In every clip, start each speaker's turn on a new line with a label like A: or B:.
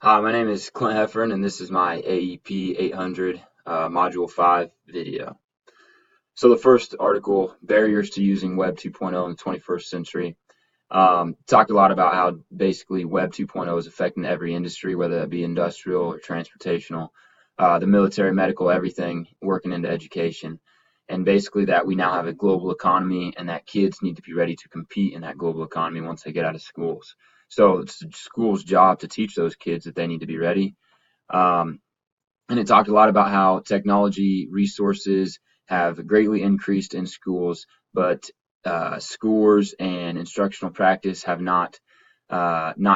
A: Hi, my name is Clint Heffern, and this is my AEP 800 Module 5 video. So the first article, Barriers to Using Web 2.0 in the 21st Century, talked a lot about how basically Web 2.0 is affecting every industry, whether that be industrial or transportational, the military, medical, everything working into education. And basically that we now have a global economy and that kids need to be ready to compete in that global economy once they get out of schools. So it's the school's job to teach those kids that they need to be ready. Um, and it talked a lot about how technology resources have greatly increased in schools, but scores and instructional practice have not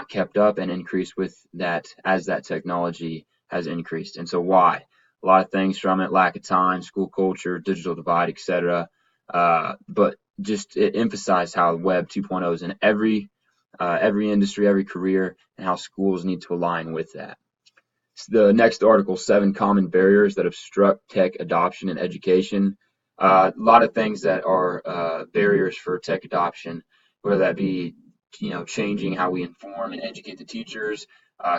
A: kept up and increased with that as that technology has increased. And so why? A lot of things from it: lack of time, school culture, digital divide, etc. But just it emphasized how Web 2.0 is in every industry, every career, and how schools need to align with that. The next article, 7 Common Barriers that Obstruct Tech Adoption in Education. A lot of things that are barriers for tech adoption, whether that be changing how we inform and educate the teachers,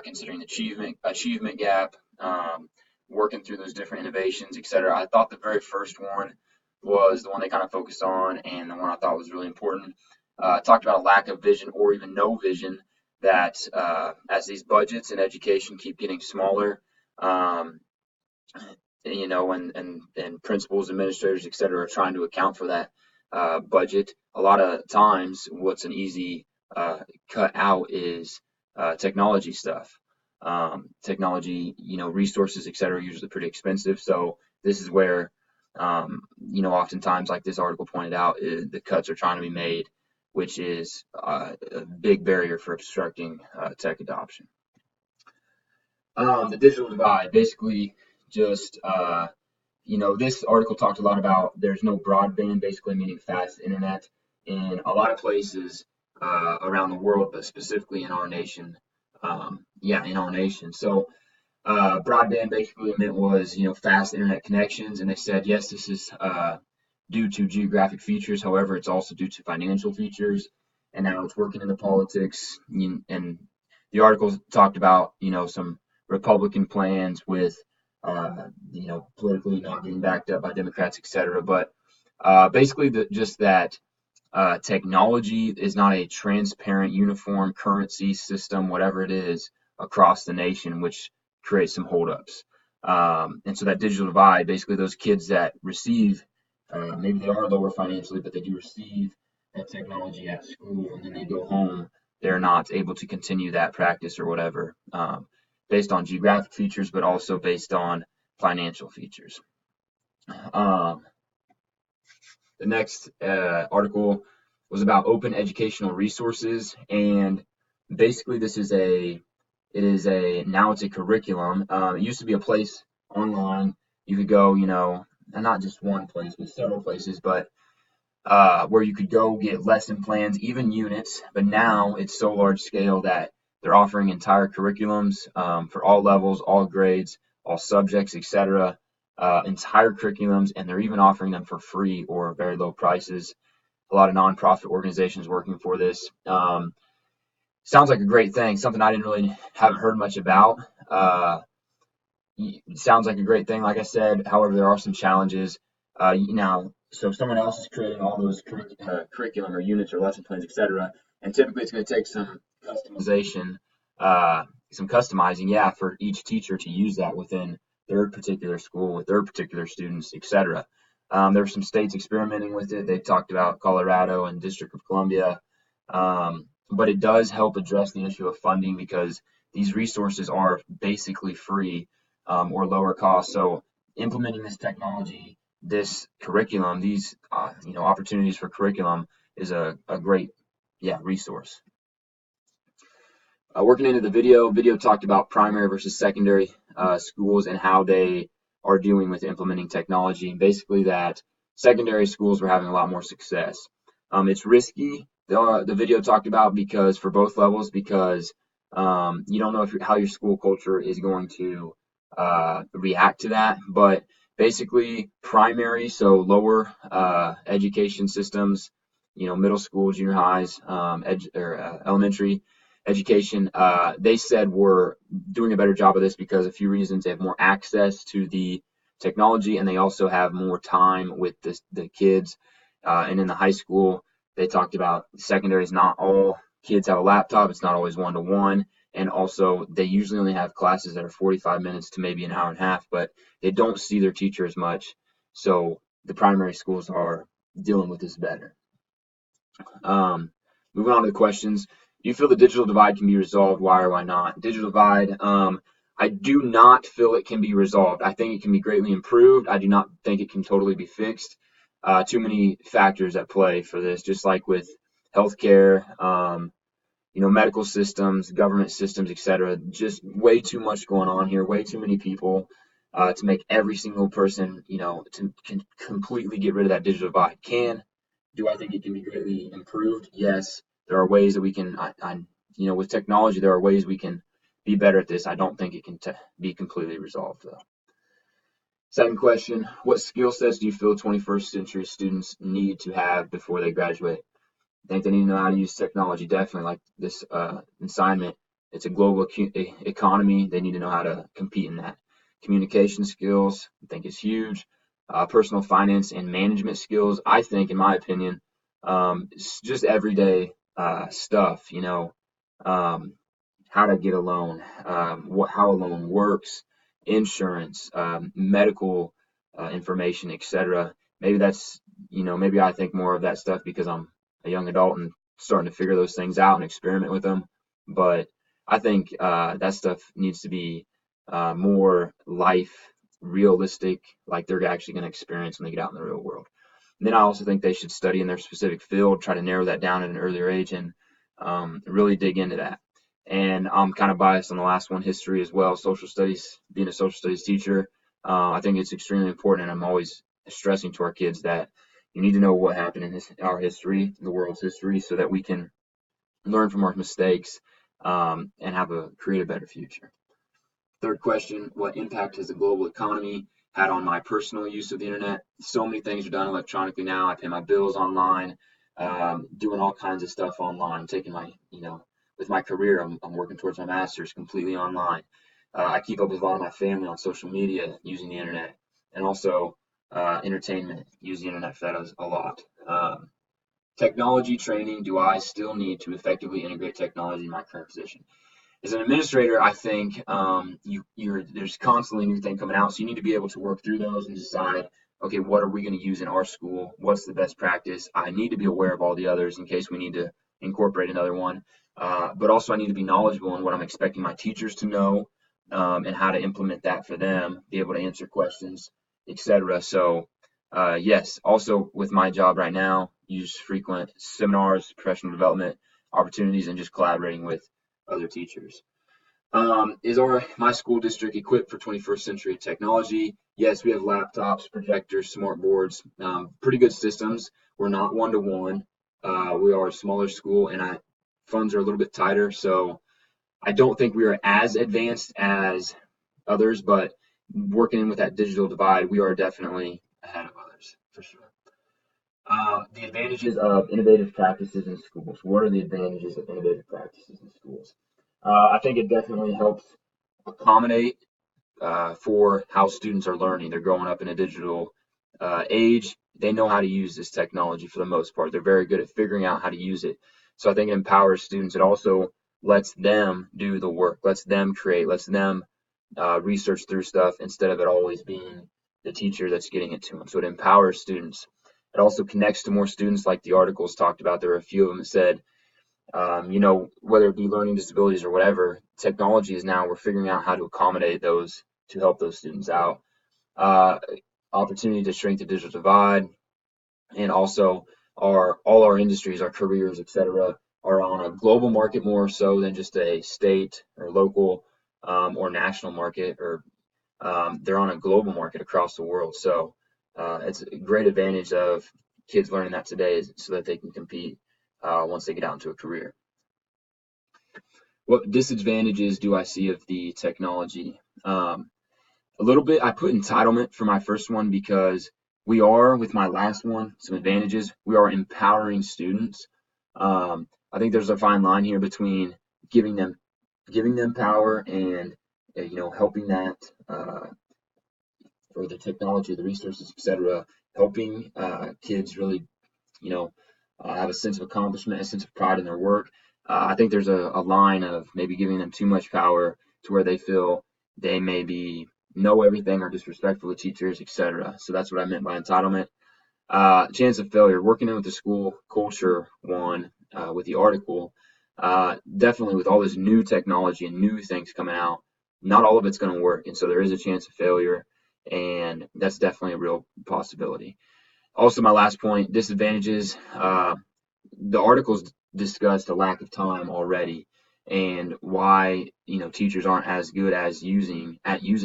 A: considering the achievement gap, working through those different innovations, etc. I thought the very first one was the one they kind of focused on, and the one I thought was really important. Talked about a lack of vision or even no vision that as these budgets in education keep getting smaller, um, and principals, administrators, et cetera, are trying to account for that budget. A lot of times, what's an easy cut out is technology stuff. Technology, resources, et cetera, are usually pretty expensive. So this is where, oftentimes, like this article pointed out, the cuts are trying to be made, which is a big barrier for obstructing tech adoption. The digital divide, basically, just this article talked a lot about there's no broadband, basically meaning fast internet in a lot of places around the world, but specifically in our nation. In our nation. So broadband basically meant was fast internet connections, and they said yes, this is due to geographic features. However, it's also due to financial features, and now it's working into politics. And the article talked about some Republican plans with politically not being backed up by Democrats, etc. But basically, just that technology is not a transparent, uniform currency system, whatever it is, across the nation, which creates some holdups. And so that digital divide, basically, those kids that receive, maybe they are lower financially, but they do receive that technology at school, and then they go home, they're not able to continue that practice or whatever, based on geographic features, but also based on financial features. Um, the next article was about open educational resources, and basically now it's a curriculum. It used to be a place online you could go, and not just one place, but several places, but where you could go get lesson plans, even units. But now it's so large scale that they're offering entire curriculums for all levels, all grades, all subjects, etc. Entire curriculums, and they're even offering them for free or very low prices. A lot of nonprofit organizations working for this. Sounds like a great thing. Something I haven't heard much about. Sounds like a great thing, like I said. However, there are some challenges. So someone else is creating all those curriculum or units or lesson plans, etc. And typically, it's going to take some customization, some customizing, for each teacher to use that within their particular school with their particular students, etc. There are some states experimenting with it. They talked about Colorado and District of Columbia, but it does help address the issue of funding because these resources are basically free or lower cost. So implementing this technology, this curriculum, these opportunities for curriculum is a great resource. Working into the video talked about primary versus secondary schools and how they are doing with implementing technology. Basically, that secondary schools were having a lot more success. It's risky. The video talked about because for both levels, because you don't know how your school culture is going to react to that. But basically, primary, so lower education systems, middle school, junior highs, elementary, education, they said we're doing a better job of this because a few reasons. They have more access to the technology, and they also have more time with the kids. And in the high school, they talked about secondary is not all kids have a laptop. It's not always one-to-one. And also, they usually only have classes that are 45 minutes to maybe an hour and a half, but they don't see their teacher as much. So the primary schools are dealing with this better. Moving on to the questions. Do you feel the digital divide can be resolved? Why or why not? Digital divide, I do not feel it can be resolved. I think it can be greatly improved. I do not think it can totally be fixed. Too many factors at play for this, just like with healthcare, medical systems, government systems, etc. Just way too much going on here, way too many people to make every single person, to completely get rid of that digital divide. Do I think it can be greatly improved? Yes. There are ways that we can, with technology, there are ways we can be better at this. I don't think it can be completely resolved, though. Second question, what skill sets do you feel 21st century students need to have before they graduate? I think they need to know how to use technology, definitely, like this assignment. It's a global economy. They need to know how to compete in that. Communication skills, I think, is huge. Personal finance and management skills, I think, in my opinion, just everyday stuff, how to get a loan, how a loan works, insurance, medical information, etc. Maybe that's, maybe I think more of that stuff because I'm a young adult and starting to figure those things out and experiment with them. But I think that stuff needs to be more life realistic, like they're actually going to experience when they get out in the real world. And then I also think they should study in their specific field, try to narrow that down at an earlier age, and really dig into that. And I'm kind of biased on the last one, history as well, social studies, being a social studies teacher. I think it's extremely important, and I'm always stressing to our kids that you need to know what happened in our history, the world's history, so that we can learn from our mistakes and create a better future. Third question, what impact has the global economy had on my personal use of the internet? So many things are done electronically now. I pay my bills online, doing all kinds of stuff online, taking my, with my career, I'm working towards my master's completely online. I keep up with a lot of my family on social media using the internet, and also entertainment, use the internet for that a lot. Technology training, do I still need to effectively integrate technology in my current position? As an administrator, I think there's constantly new things coming out, so you need to be able to work through those and decide, okay, what are we going to use in our school? What's the best practice? I need to be aware of all the others in case we need to incorporate another one. But also I need to be knowledgeable in what I'm expecting my teachers to know and how to implement that for them, be able to answer questions, etc. So yes, also with my job right now, use frequent seminars, professional development opportunities, and just collaborating with other teachers. Is my school district equipped for 21st century technology? Yes, we have laptops, projectors, smart boards, pretty good systems. We're not one-to-one. We are a smaller school, and funds are a little bit tighter, so I don't think we are as advanced as others, but working with that digital divide, we are definitely ahead of others, for sure. The advantages of innovative practices in schools. What are the advantages of innovative practices in schools? I think it definitely helps accommodate for how students are learning. They're growing up in a digital age. They know how to use this technology for the most part. They're very good at figuring out how to use it. So I think it empowers students. It also lets them do the work, lets them create, lets them research through stuff instead of it always being the teacher that's getting it to them. So it empowers students. It also connects to more students, like the articles talked about. There were a few of them that said, whether it be learning disabilities or whatever, technology is now, we're figuring out how to accommodate those to help those students out. Opportunity to shrink the digital divide, and also all our industries, our careers, etc., are on a global market more so than just a state or local or national market, or they're on a global market across the world. So it's a great advantage of kids learning that today so that they can compete once they get out into a career. What disadvantages do I see of the technology? A little bit, I put entitlement for my first one because we are, with my last one, some advantages. We are empowering students. I think there's a fine line here between giving them power and helping that or the technology, the resources, etc., helping kids really have a sense of accomplishment, a sense of pride in their work. I think there's a line of maybe giving them too much power to where they feel they maybe know everything or disrespectful to teachers, etc. So that's what I meant by entitlement. Chance of failure, working in with the school culture one with the article, definitely with all this new technology and new things coming out, not all of it's going to work. And so there is a chance of failure, and that's definitely a real possibility. Also, my last point, disadvantages. The articles discussed a lack of time already and why teachers aren't as good as using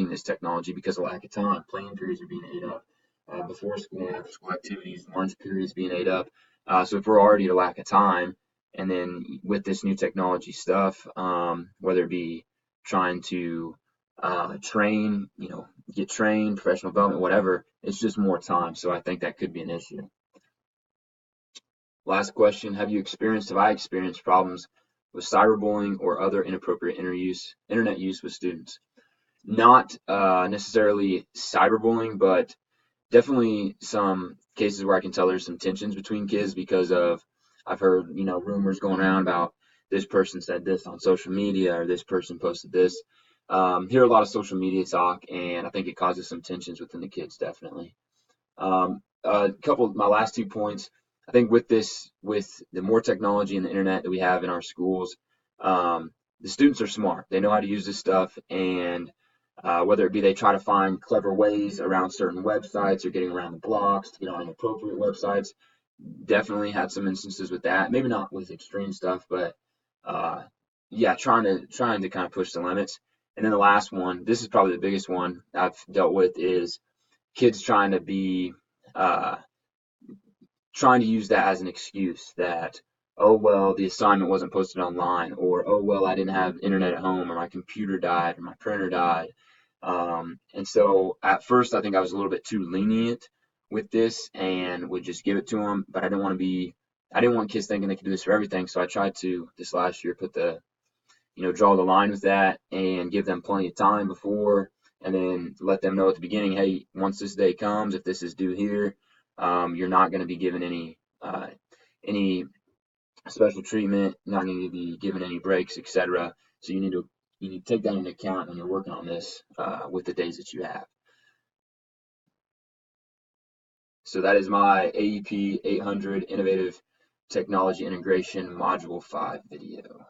A: this technology because of lack of time. Playing periods are being ate up before school and after school activities, lunch periods being ate up. So if we're already at a lack of time, and then with this new technology stuff, whether it be trying to train, get trained, professional development, whatever, it's just more time. So I think that could be an issue. Last question, have I experienced problems with cyberbullying or other inappropriate internet use with students? Not necessarily cyberbullying, but definitely some cases where I can tell there's some tensions between kids because of I've heard rumors going around about this person said this on social media or this person posted this. Hear a lot of social media talk, and I think it causes some tensions within the kids, definitely. A couple of my last 2 points. I think with the more technology and the internet that we have in our schools, the students are smart. They know how to use this stuff, and whether it be they try to find clever ways around certain websites or getting around the blocks to get on inappropriate websites. Definitely had some instances with that. Maybe not with extreme stuff, but yeah, trying to kind of push the limits. And then the last one, this is probably the biggest one I've dealt with, is kids uh, trying to use that as an excuse that, oh well, the assignment wasn't posted online, or oh well, I didn't have internet at home, or my computer died, or my printer died. And so at first I think I was a little bit too lenient with this and would just give it to them, but I didn't want kids thinking they could do this for everything. So I tried to this last year draw the line with that and give them plenty of time before, and then let them know at the beginning, hey, once this day comes, if this is due here, you're not going to be given any special treatment, not going to be given any breaks, etc. So you need to take that into account when you're working on this with the days that you have. So that is my AEP 800 Innovative Technology Integration Module 5 video.